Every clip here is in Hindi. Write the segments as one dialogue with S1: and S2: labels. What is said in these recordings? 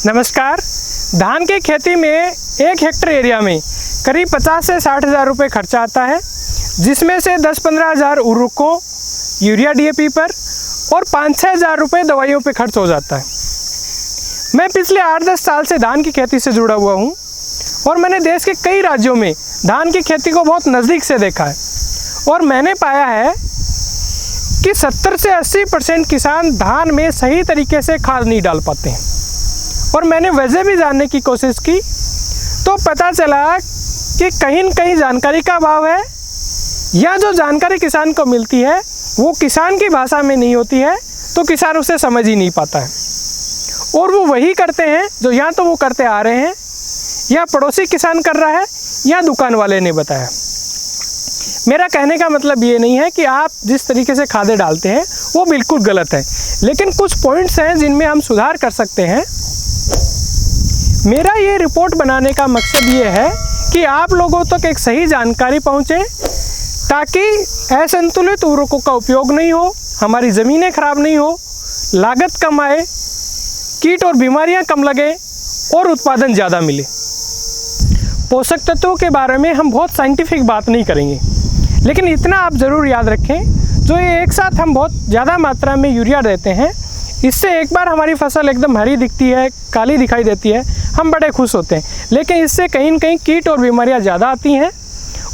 S1: नमस्कार। धान की खेती में 1 हेक्टर एरिया में करीब 50 से 60 हज़ार रुपये खर्चा आता है, जिसमें से 10-15 हज़ार उर्वरकों यूरिया डीएपी पर और 5-6 हज़ार रुपये दवाइयों पे खर्च हो जाता है। मैं पिछले 8-10 साल से धान की खेती से जुड़ा हुआ हूँ और मैंने देश के कई राज्यों में धान की खेती को बहुत नज़दीक से देखा है और मैंने पाया है कि 70 से 80% किसान धान में सही तरीके से खाद नहीं डाल पाते हैं। और मैंने वजह भी जानने की कोशिश की तो पता चला कि कहीं न कहीं जानकारी का अभाव है, या जो जानकारी किसान को मिलती है वो किसान की भाषा में नहीं होती है, तो किसान उसे समझ ही नहीं पाता है और वो वही करते हैं जो या तो वो करते आ रहे हैं, या पड़ोसी किसान कर रहा है, या दुकान वाले ने बताया। मेरा कहने का मतलब ये नहीं है कि आप जिस तरीके से खादें डालते हैं वो बिल्कुल गलत है, लेकिन कुछ पॉइंट्स हैं जिनमें हम सुधार कर सकते हैं। मेरा ये रिपोर्ट बनाने का मकसद ये है कि आप लोगों तक एक सही जानकारी पहुँचे, ताकि असंतुलित उर्वरकों का उपयोग नहीं हो, हमारी ज़मीनें खराब नहीं हो, लागत कम आए, कीट और बीमारियां कम लगे और उत्पादन ज़्यादा मिले। पोषक तत्वों के बारे में हम बहुत साइंटिफिक बात नहीं करेंगे, लेकिन इतना आप ज़रूर याद रखें, जो ये एक साथ हम बहुत ज़्यादा मात्रा में यूरिया देते हैं, इससे एक बार हमारी फसल एकदम हरी दिखती है, काली दिखाई देती है, हम बड़े खुश होते हैं, लेकिन इससे कहीं न कहीं कीट और बीमारियां ज़्यादा आती हैं।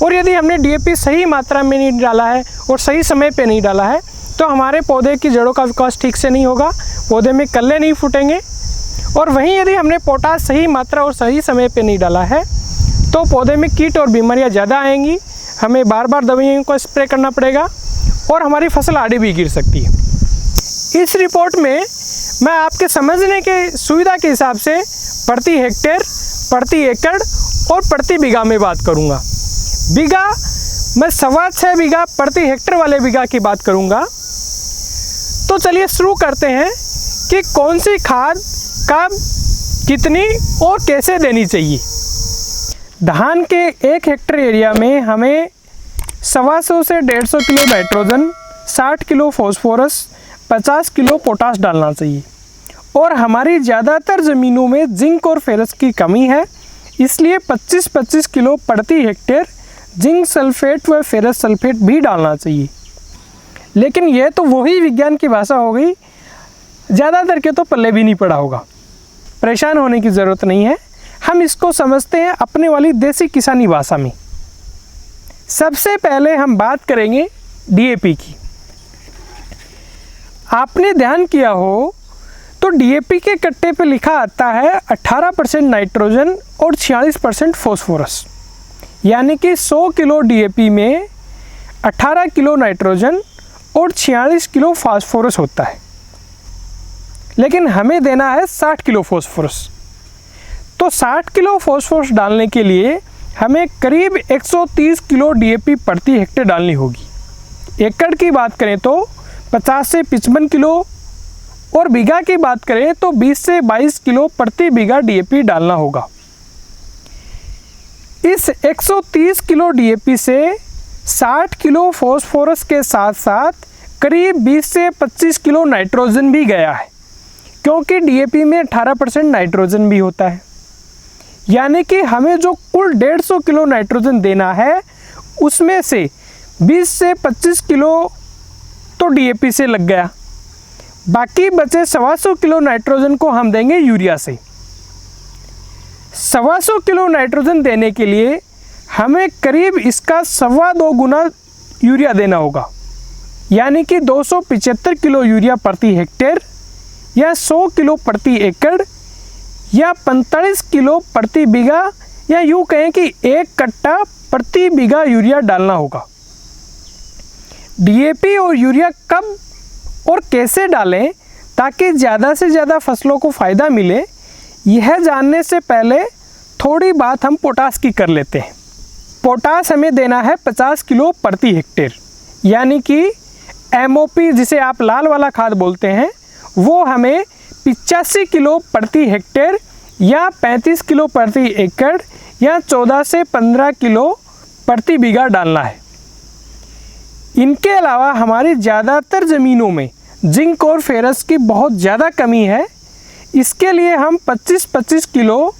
S1: और यदि हमने डीएपी सही मात्रा में नहीं डाला है और सही समय पे नहीं डाला है तो हमारे पौधे की जड़ों का विकास ठीक से नहीं होगा, पौधे में कल्ले नहीं फूटेंगे। और वहीं यदि हमने पोटास सही मात्रा और सही समय पे नहीं डाला है तो पौधे में कीट और बीमारियाँ ज़्यादा आएंगी, हमें बार बार दवाइयों को स्प्रे करना पड़ेगा और हमारी फसल आड़े भी गिर सकती है। इस रिपोर्ट में मैं आपके समझने के सुविधा के हिसाब से प्रति हेक्टेयर, प्रति एकड़ और प्रति बीघा में बात करूंगा। बीघा मैं 6.25 बीघा प्रति हेक्टर वाले बीघा की बात करूंगा। तो चलिए शुरू करते हैं कि कौन सी खाद कब, कितनी और कैसे देनी चाहिए। धान के 1 हेक्टर एरिया में हमें 125 से 150 kilo nitrogen, 60 kilo phosphorus, 50 kilo potash डालना चाहिए। और हमारी ज़्यादातर ज़मीनों में जिंक और फेरस की कमी है, इसलिए 25-25 किलो प्रति हेक्टेयर जिंक सल्फेट व फेरस सल्फेट भी डालना चाहिए। लेकिन यह तो वही विज्ञान की भाषा हो गई, ज़्यादातर के तो पल्ले भी नहीं पड़ा होगा। परेशान होने की ज़रूरत नहीं है, हम इसको समझते हैं अपने वाली देसी किसानी भाषा में। सबसे पहले हम बात करेंगे डीएपी की। आपने ध्यान किया हो तो डीएपी के कट्टे पे लिखा आता है 18% नाइट्रोजन और 46% फॉस्फोरस, यानी कि 100 किलो डीएपी में 18 किलो नाइट्रोजन और 46 किलो फास्फोरस होता है। लेकिन हमें देना है 60 किलो फॉस्फोरस। तो 60 किलो फॉस्फोरस डालने के लिए हमें करीब 130 किलो डीएपी प्रति हेक्टेयर डालनी होगी। एकड़ की बात करें तो 50 से 55 किलो और बीघा की बात करें तो 20 से 22 किलो प्रति बीघा डीएपी डालना होगा। इस 130 किलो डीएपी से 60 किलो फॉस्फोरस के साथ साथ करीब 20 से 25 किलो नाइट्रोजन भी गया है, क्योंकि डीएपी में 18% नाइट्रोजन भी होता है। यानी कि हमें जो कुल 150 किलो नाइट्रोजन देना है उसमें से 20 से 25 किलो तो डीएपी से लग गया, बाकी बचे 125 किलो नाइट्रोजन को हम देंगे यूरिया से। 125 किलो नाइट्रोजन देने के लिए हमें करीब इसका 2.25 गुना यूरिया देना होगा, यानी कि 275 किलो यूरिया प्रति हेक्टेयर, या 100 किलो प्रति एकड़, या 45 किलो प्रति बीघा, या यूँ कहें कि 1 कट्टा प्रति बीघा यूरिया डालना होगा। डीएपी और यूरिया कब और कैसे डालें ताकि ज़्यादा से ज़्यादा फसलों को फ़ायदा मिले, यह जानने से पहले थोड़ी बात हम पोटास की कर लेते हैं। पोटास हमें देना है 50 किलो प्रति हेक्टेयर, यानी कि एमओपी जिसे आप लाल वाला खाद बोलते हैं, वो हमें 85 किलो प्रति हेक्टेयर या 35 किलो प्रति एकड़ या 14 से 15 किलो प्रति बीघा डालना है। इनके अलावा हमारी ज़्यादातर ज़मीनों में जिंक और फेरस की बहुत ज़्यादा कमी है, इसके लिए हम 25-25 किलो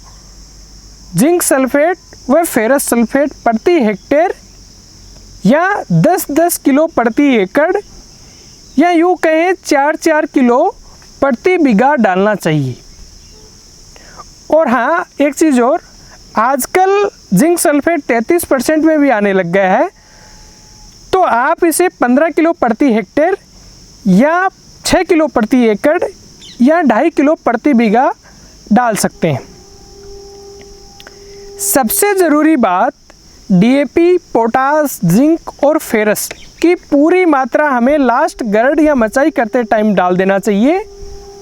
S1: जिंक सल्फेट व फेरस सल्फेट प्रति हेक्टेयर या 10-10 किलो प्रति एकड़ या यूँ कहें 4-4 किलो प्रति बीघा डालना चाहिए। और हाँ, एक चीज़ और, आजकल जिंक सल्फेट 33% में भी आने लग गया है, तो आप इसे 15 किलो प्रति हेक्टेयर या 6 किलो प्रति एकड़ या 2.5 किलो प्रति बीघा डाल सकते हैं। सबसे ज़रूरी बात, डीएपी, पोटास, जिंक और फेरस की पूरी मात्रा हमें लास्ट गरड़ या मचाई करते टाइम डाल देना चाहिए।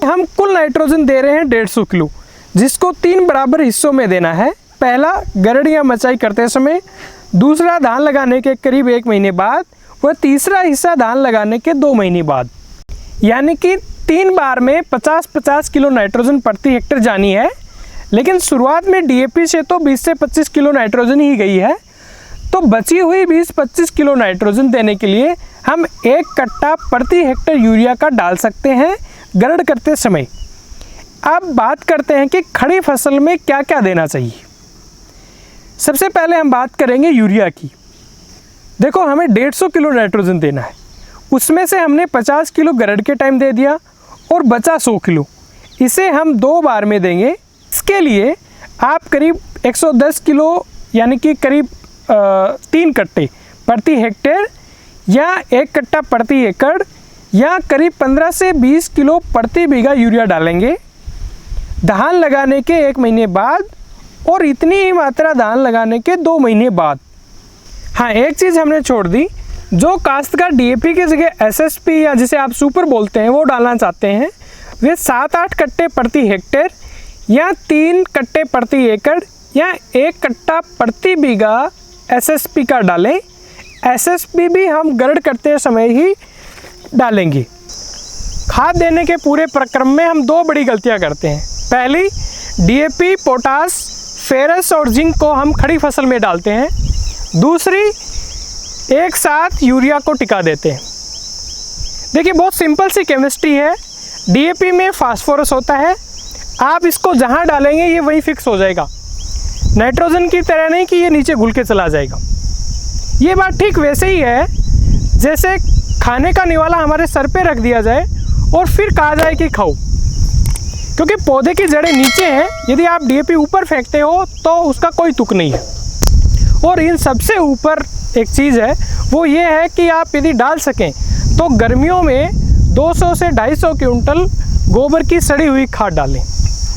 S1: हम कुल नाइट्रोजन दे रहे हैं 150 किलो, जिसको 3 बराबर हिस्सों में देना है। पहला गरड़ या मचाई करते समय, दूसरा धान लगाने के करीब 1 महीने बाद व तीसरा हिस्सा धान लगाने के 2 महीने बाद। यानी कि 3 बार में 50-50 किलो नाइट्रोजन प्रति हेक्टेयर जानी है। लेकिन शुरुआत में डीएपी से तो 20 से 25 किलो नाइट्रोजन ही गई है, तो बची हुई 20-25 किलो नाइट्रोजन देने के लिए हम 1 कट्टा प्रति हेक्टेयर यूरिया का डाल सकते हैं गरड़ करते समय। अब बात करते हैं कि खड़ी फसल में क्या क्या देना चाहिए। सबसे पहले हम बात करेंगे यूरिया की। देखो, हमें 150 किलो नाइट्रोजन देना है, उसमें से हमने 50 किलो गरड़ के टाइम दे दिया और बचा 100 किलो, इसे हम 2 बार में देंगे। इसके लिए आप करीब 110 किलो यानी कि करीब 3 कट्टे प्रति हेक्टेयर या 1 कट्टा प्रति एकड़ या करीब 15 से 20 किलो प्रति बीघा यूरिया डालेंगे धान लगाने के 1 महीने बाद और इतनी ही मात्रा धान लगाने के 2 महीने बाद। हाँ, एक चीज़ हमने छोड़ दी, जो काश्तकार डीएपी की जगह एसएसपी या जिसे आप सुपर बोलते हैं वो डालना चाहते हैं, वे 7-8 कट्टे प्रति हेक्टेयर या 3 कट्टे प्रति एकड़ या 1 कट्टा प्रति बीघा एसएसपी का डालें। एसएसपी भी हम गरड़ करते समय ही डालेंगे। खाद देने के पूरे प्रक्रम में हम 2 बड़ी गलतियां करते हैं। पहली, डीएपी, पोटास, फेरस और जिंक को हम खड़ी फसल में डालते हैं। दूसरी, एक साथ यूरिया को टिका देते हैं। देखिए, बहुत सिंपल सी केमिस्ट्री है। डीएपी में फास्फोरस होता है, आप इसको जहाँ डालेंगे ये वहीं फिक्स हो जाएगा। नाइट्रोजन की तरह नहीं कि ये नीचे घुल के चला जाएगा। ये बात ठीक वैसे ही है जैसे खाने का निवाला हमारे सर पे रख दिया जाए और फिर कहा जाए कि खाओ, क्योंकि पौधे की जड़ें नीचे हैं। यदि आप डीएपी ऊपर फेंकते हो तो उसका कोई तुक नहीं है। और इन सबसे ऊपर एक चीज़ है, वो ये है कि आप यदि डाल सकें तो गर्मियों में 200 से 250 क्विंटल गोबर की सड़ी हुई खाद डालें।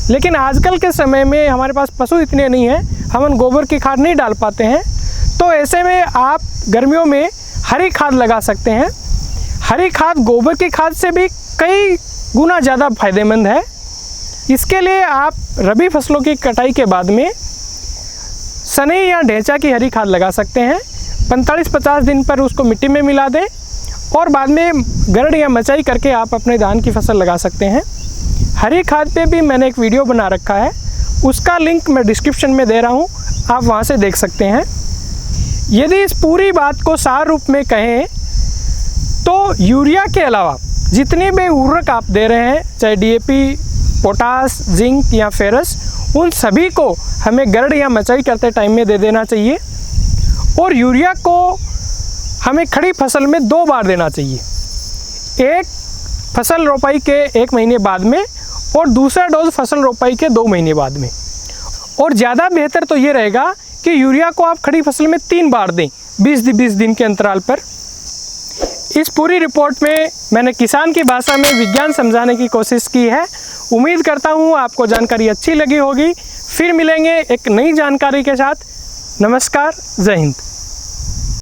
S1: लेकिन आजकल के समय में हमारे पास पशु इतने नहीं हैं, हम गोबर की खाद नहीं डाल पाते हैं, तो ऐसे में आप गर्मियों में हरी खाद लगा सकते हैं। हरी खाद गोबर की खाद से भी कई गुना ज़्यादा फायदेमंद है। इसके लिए आप रबी फसलों की कटाई के बाद में सनई या ढेंचा की हरी खाद लगा सकते हैं। 45-50 दिन पर उसको मिट्टी में मिला दें और बाद में गरड़ या मचाई करके आप अपने धान की फसल लगा सकते हैं। हरी खाद पे भी मैंने एक वीडियो बना रखा है, उसका लिंक मैं डिस्क्रिप्शन में दे रहा हूँ, आप वहाँ से देख सकते हैं। यदि इस पूरी बात को सार रूप में कहें तो यूरिया के अलावा जितने भी उर्वरक आप दे रहे हैं, चाहे डीएपी, पोटास, जिंक या फेरस, उन सभी को हमें गरड़ या मचाई करते टाइम में दे देना चाहिए। और यूरिया को हमें खड़ी फसल में 2 बार देना चाहिए, एक फसल रोपाई के 1 महीने बाद में और दूसरा डोज फसल रोपाई के 2 महीने बाद में। और ज़्यादा बेहतर तो ये रहेगा कि यूरिया को आप खड़ी फसल में 3 बार दें 20-20 दिन के अंतराल पर। इस पूरी रिपोर्ट में मैंने किसान की भाषा में विज्ञान समझाने की कोशिश की है। उम्मीद करता हूँ आपको जानकारी अच्छी लगी होगी। फिर मिलेंगे एक नई जानकारी के साथ। नमस्कार, जय हिंद।